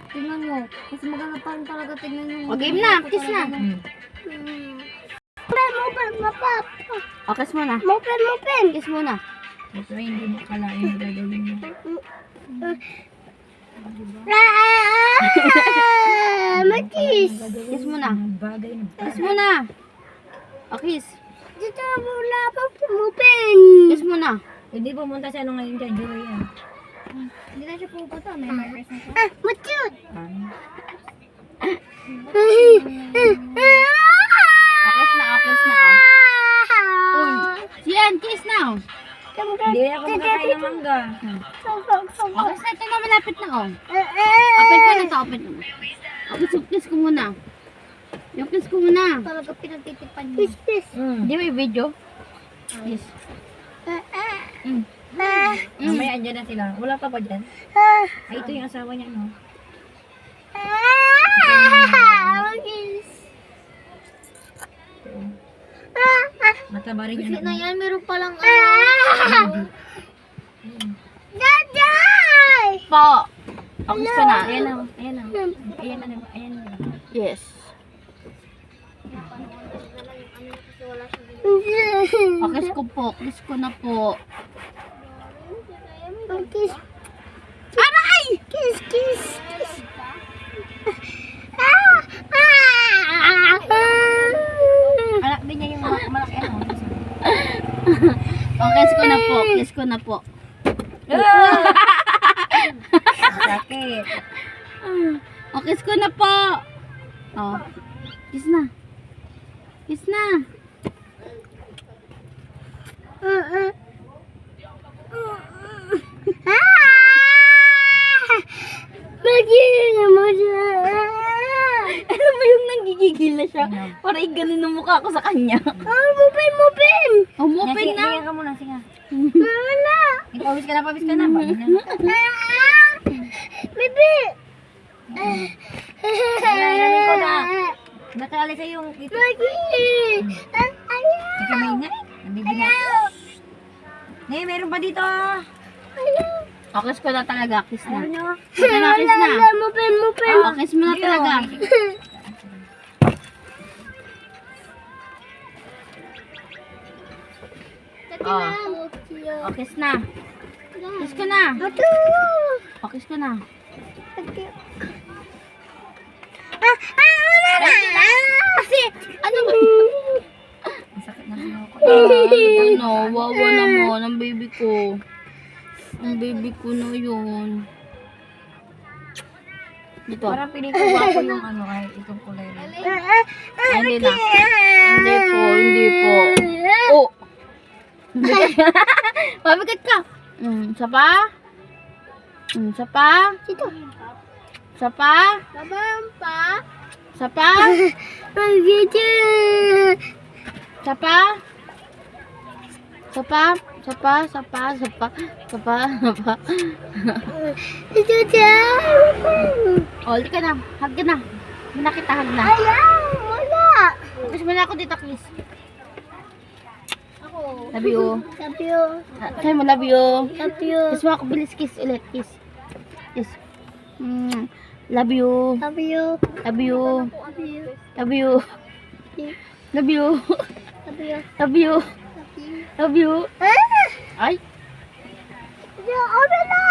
Tingnan mo. Mas maganda pa rin talaga tingnan yung... O, game na. Kiss na. O, kiss muna. Kiss muna. Ito ay hindi mo kalain na gagawin mo. Kiss muna. Bagay na. Kiss muna. O, kiss. Kiss muna. Hindi pumunta siya nung ngayon dyan, Joey. Hindi na siya pupunta. May markers na siya. O, kiss na. O, kiss na. O. Sian, kiss na. O. Hindi ako makakain ng mangga. O, kiss na. Ito na, malapit na. O. Open ko na to. Open ko. O, kiss ko muna. Yung kiss ko muna. Talaga pinagtitipan niya. Hindi may video. Yes. Mamaya andyan na sila. Wala pa ba dyan? Ay, ito yung asawa niya, no? Mataba rin Kasi yan. na yan, meron palang ano. Po. O, kiss ko na. Ayan na, ayan na. Ayan na, ayan na. Yes. O, kiss ko po. Kiss ko na po. Aray! Anak din niya yung malaki ano. O, kiss ko na po. Kiss ko na po. Sakit. O, kiss ko na po. O, kiss na. Kiss na. Ano ba yung nanggigigil na siya? Para ganun ang mukha ko sa kanya. Open na. Sige ka muna, sige. Pawis ka na, pawis ka na. Bago na. Ilamin ko na. Nakali sa yung ito. Ika may ingay. Nabibigay. Ngayon, meron pa dito. O, kiss ko na talaga. Kiss na. Ano nyo? Kiss na, kiss na. O, kiss mo na talaga. O, kiss na. Kiss ko na. O, kiss ko na. Kasi, ano ba? Ang sakit na rin ako. Ano, wawa naman ang baby ko. Ang baby ko na yun. Dito. Parang piling ko wapo yung ano ay itong kulay rin. Ay, hindi na. Hindi po, hindi po. Oh! Mabigat ka. Isa pa? Isa pa? Isa pa? Isa pa? Isa pa? Sapa, sapa, sapa, sapa, sapa, sapa. Oh, hindi ka na. Hug ka na. Muna kita, hug na. Kiss mo na ako dito, kiss. Love you. Say mo, love you. Kiss mo ako, bilis, kiss ulit, kiss. Kiss. Love you. Love you. Love you. Love you. Love you. Love you. Love you. Ay. Open na!